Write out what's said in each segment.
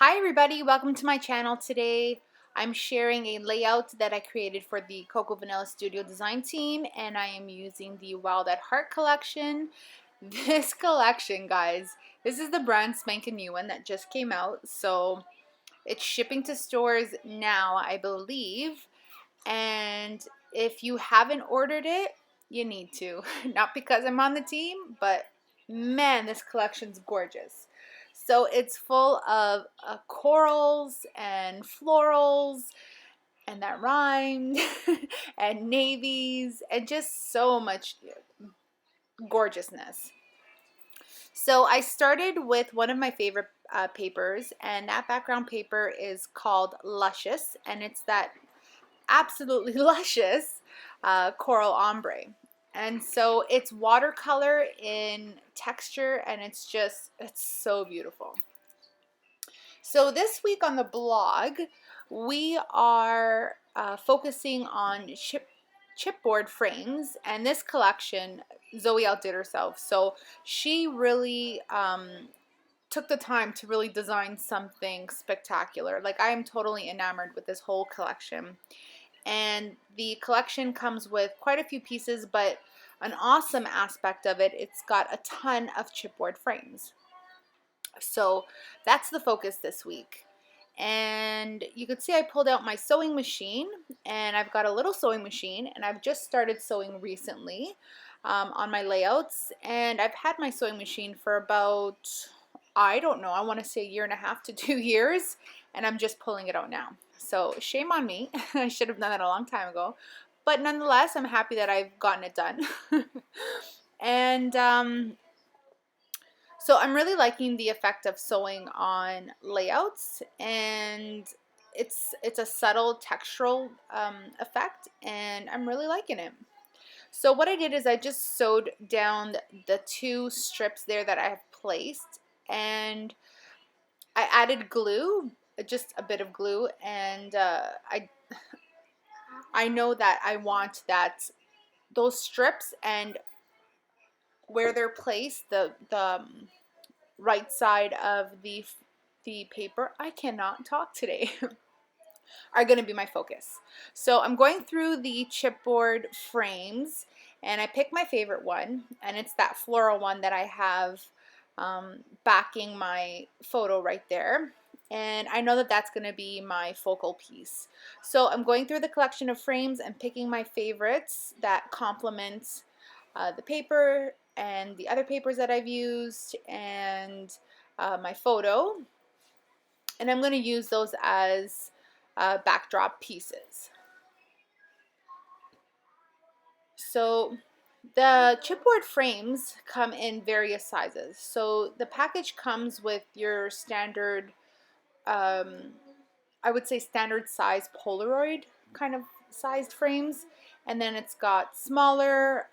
Hi everybody, welcome to my channel. Today I'm sharing a layout that I created for the Coco Vanilla Studio design team, and I am using the Wild at Heart collection. This collection, guys, this is the brand spanking new one that just came out, so it's shipping to stores now, I believe, and if you haven't ordered it, you need to. Not because I'm on the team, but man, this collection's gorgeous. So it's full of corals and florals, and that rhymed, and navies, and just so much gorgeousness. So I started with one of my favorite papers, and that background paper is called Luscious, and it's that absolutely luscious coral ombre. And so it's watercolor in texture, and it's so beautiful. So this week on the blog, we are focusing on chipboard frames, and this collection Zoe outdid herself. So she really took the time to really design something spectacular. Like, I am totally enamored with this whole collection. And the collection comes with quite a few pieces, but an awesome aspect of it, it's got a ton of chipboard frames. So that's the focus this week. And you could see I pulled out my sewing machine, and I've got a little sewing machine, and I've just started sewing recently on my layouts, and I've had my sewing machine for about, I don't know, I want to say 1.5 to 2 years, and I'm just pulling it out now. So shame on me. I should have done that a long time ago, but nonetheless, I'm happy that I've gotten it done. And so I'm really liking the effect of sewing on layouts, and it's a subtle textural effect, and I'm really liking it. So what I did is I just sewed down the 2 strips there that I have placed, and I added glue, just a bit of glue, and I know that I want that those strips and where they're placed, the right side of the paper, I cannot talk today, are going to be my focus. So I'm going through the chipboard frames, and I picked my favorite one, and it's that floral one that I have backing my photo right there. And I know that that's going to be my focal piece. So I'm going through the collection of frames and picking my favorites that complement the paper and the other papers that I've used, and my photo. And I'm going to use those as backdrop pieces. So the chipboard frames come in various sizes. So the package comes with your standard, I would say standard size Polaroid kind of sized frames. And then it's got smaller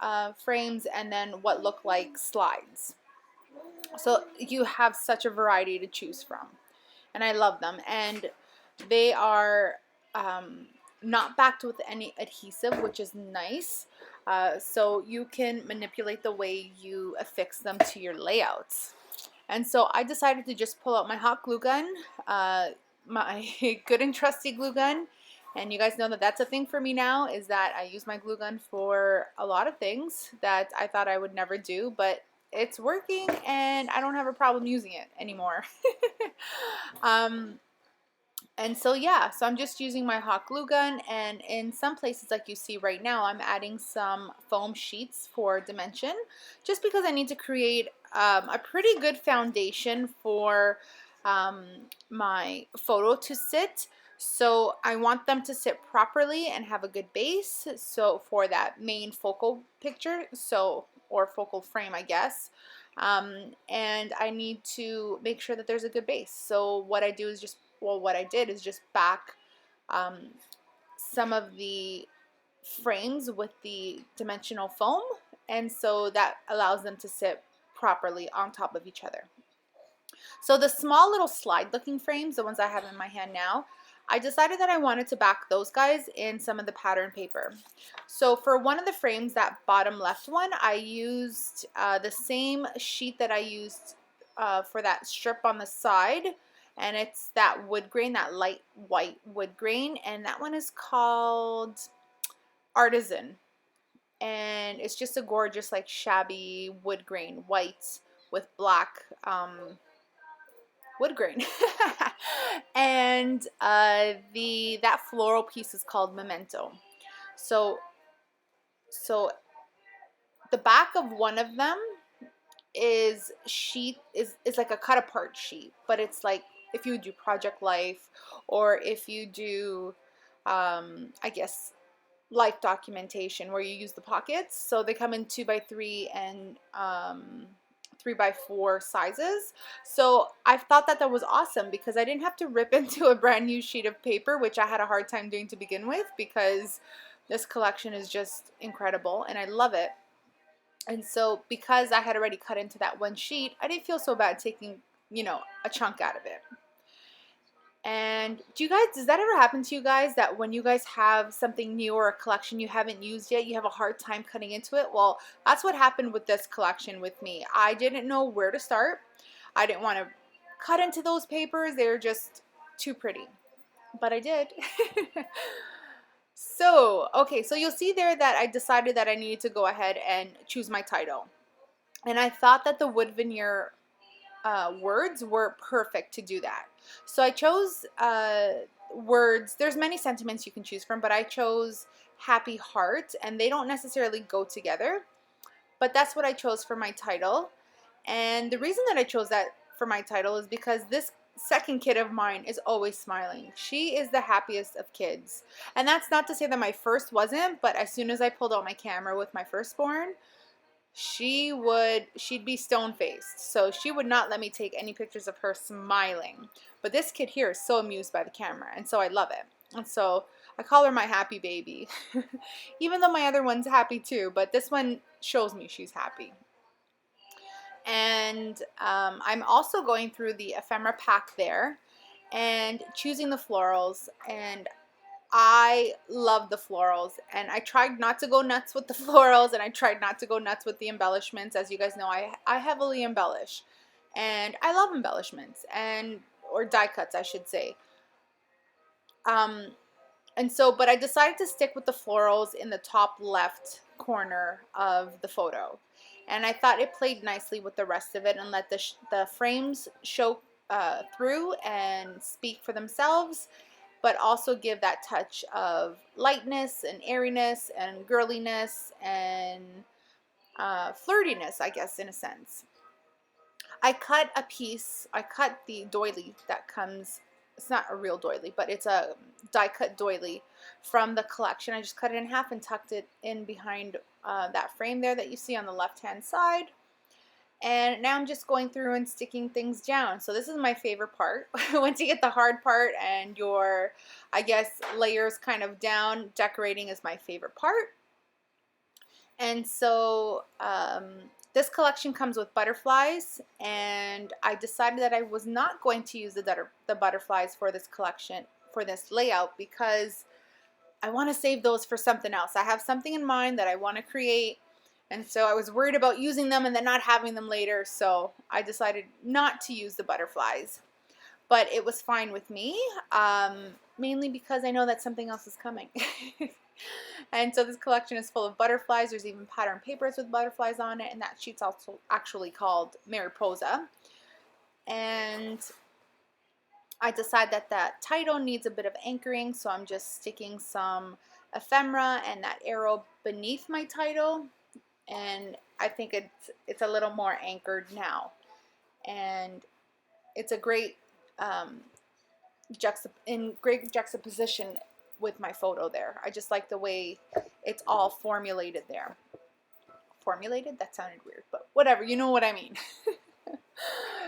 frames, and then what look like slides. So you have such a variety to choose from, and I love them. And they are not backed with any adhesive, which is nice. So you can manipulate the way you affix them to your layouts. And so I decided to just pull out my hot glue gun, my good and trusty glue gun. And you guys know that that's a thing for me now, is that I use my glue gun for a lot of things that I thought I would never do, but it's working, and I don't have a problem using it anymore. And so yeah, so I'm just using my hot glue gun, and in some places, like you see right now, I'm adding some foam sheets for dimension, just because I need to create a pretty good foundation for my photo to sit. So I want them to sit properly and have a good base, so for that main focal picture, so, or focal frame, I guess. And I need to make sure that there's a good base. So what I do is just, well, what I did is just back some of the frames with the dimensional foam, and so that allows them to sit properly on top of each other. So the small little slide looking frames, the ones I have in my hand now, I decided that I wanted to back those guys in some of the pattern paper. So for one of the frames, that bottom left one, I used the same sheet that I used for that strip on the side, and it's that wood grain, that light white wood grain, and that one is called Artisan. And it's just a gorgeous, like, shabby wood grain, white with black wood grain. And that floral piece is called Memento. So the back of one of them is like a cut apart sheet, but it's like if you do Project Life, or if you do I guess life documentation, where you use the pockets. So they come in 2x3 and 3x4 sizes. So I thought that was awesome because I didn't have to rip into a brand new sheet of paper, which I had a hard time doing to begin with, because this collection is just incredible and I love it. And so because I had already cut into that one sheet, I didn't feel so bad taking, you know, a chunk out of it. And does that ever happen to you guys, that when you guys have something new or a collection you haven't used yet, you have a hard time cutting into it? Well, that's what happened with this collection with me. I didn't know where to start. I didn't want to cut into those papers. They were just too pretty. But I did. So, okay, so you'll see there that I decided that I needed to go ahead and choose my title. And I thought that the wood veneer words were perfect to do that. So I chose words. There's many sentiments you can choose from, but I chose happy heart, and they don't necessarily go together, but that's what I chose for my title. And the reason that I chose that for my title is because this second kid of mine is always smiling. She is the happiest of kids. And that's not to say that my first wasn't, but as soon as I pulled out my camera with my firstborn, she'd be stone-faced, so she would not let me take any pictures of her smiling. But this kid here is so amused by the camera, and so I love it. And so I call her my happy baby. Even though my other one's happy too, but this one shows me she's happy. And I'm also going through the ephemera pack there and choosing the florals, and I love the florals, and I tried not to go nuts with the florals, and I tried not to go nuts with the embellishments. As you guys know, I heavily embellish, and I love embellishments, or die cuts, I should say. And so, but I decided to stick with the florals in the top left corner of the photo, and I thought it played nicely with the rest of it and let the frames show through and speak for themselves, but also give that touch of lightness and airiness and girliness and flirtiness, I guess, in a sense. I cut the doily that comes, it's not a real doily, but it's a die cut doily from the collection. I just cut it in half and tucked it in behind that frame there that you see on the left hand side. And now I'm just going through and sticking things down. So this is my favorite part. Once you get the hard part and your, I guess, layers kind of down, decorating is my favorite part. And so this collection comes with butterflies, and I decided that I was not going to use the butterflies for this collection, for this layout, because I want to save those for something else. I have something in mind that I want to create. And so I was worried about using them and then not having them later, so I decided not to use the butterflies. But it was fine with me, mainly because I know that something else is coming. And so this collection is full of butterflies. There's even pattern papers with butterflies on it, and that sheet's also actually called Mariposa. And I decided that that title needs a bit of anchoring, so I'm just sticking some ephemera and that arrow beneath my title. And I think it's a little more anchored now, and it's a great great juxtaposition with my photo there. I just like the way it's all formulated there. Formulated? That sounded weird, but whatever, you know what I mean.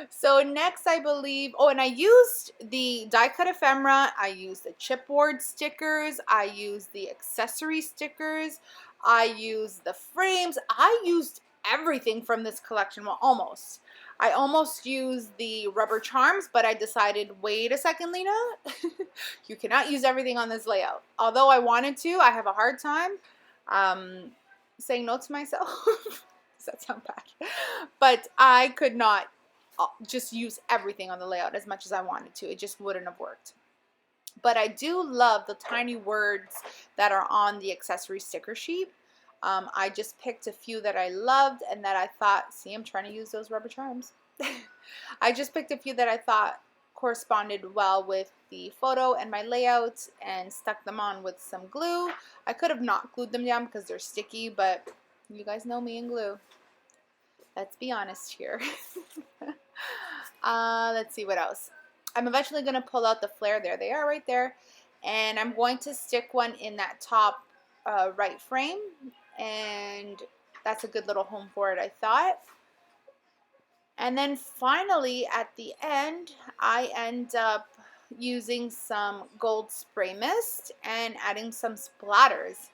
So next, I believe, oh, and I used the die cut ephemera, I used the chipboard stickers, I used the accessory stickers, I used the frames, I used everything from this collection. Well, almost. I almost used the rubber charms, but I decided, wait a second, Lina, you cannot use everything on this layout. Although I wanted to, I have a hard time saying no to myself. Does that sound bad? But I could not just use everything on the layout as much as I wanted to. It just wouldn't have worked. But I do love the tiny words that are on the accessory sticker sheet. I just picked a few that I loved and that I thought, see, I'm trying to use those rubber charms. I just picked a few that I thought corresponded well with the photo and my layout and stuck them on with some glue. I could have not glued them down because they're sticky, but you guys know me and glue. Let's be honest here. Let's see what else. I'm eventually going to pull out the flare. There they are right there. And I'm going to stick one in that top right frame. And that's a good little home for it, I thought. And then finally at the end, I end up using some gold spray mist and adding some splatters.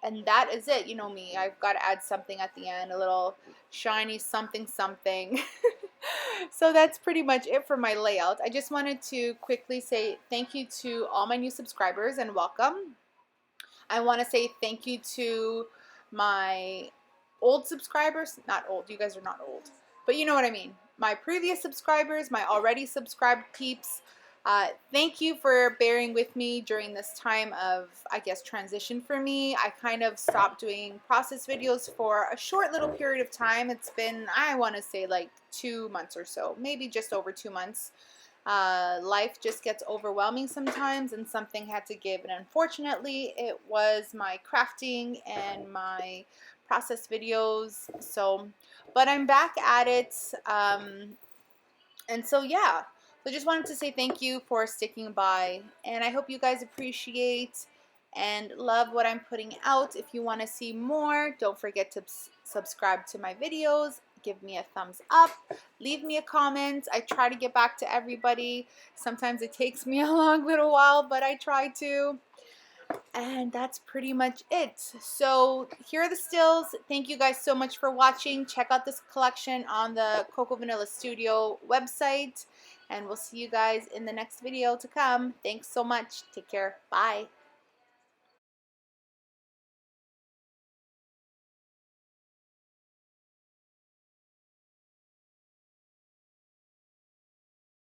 And that is it. You know me, I've got to add something at the end, a little shiny something something. So that's pretty much it for my layout. I just wanted to quickly say thank you to all my new subscribers and welcome. I want to say thank you to my old subscribers. Not old, you guys are not old, but you know what I mean. My previous subscribers, my already subscribed peeps. Thank you for bearing with me during this time of, I guess, transition for me. I kind of stopped doing process videos for a short little period of time. It's been, I want to say like 2 months or so, maybe just over 2 months. Life just gets overwhelming sometimes and something had to give, and unfortunately it was my crafting and my process videos. So, but I'm back at it, and so yeah, so just wanted to say thank you for sticking by, and I hope you guys appreciate and love what I'm putting out. If you want to see more, don't forget to subscribe to my videos, give me a thumbs up, leave me a comment. I try to get back to everybody. Sometimes it takes me a long little while, but I try to. And that's pretty much it. So here are the stills. Thank you guys so much for watching. Check out this collection on the Coco Vanilla Studio website. And we'll see you guys in the next video to come. Thanks so much. Take care. Bye.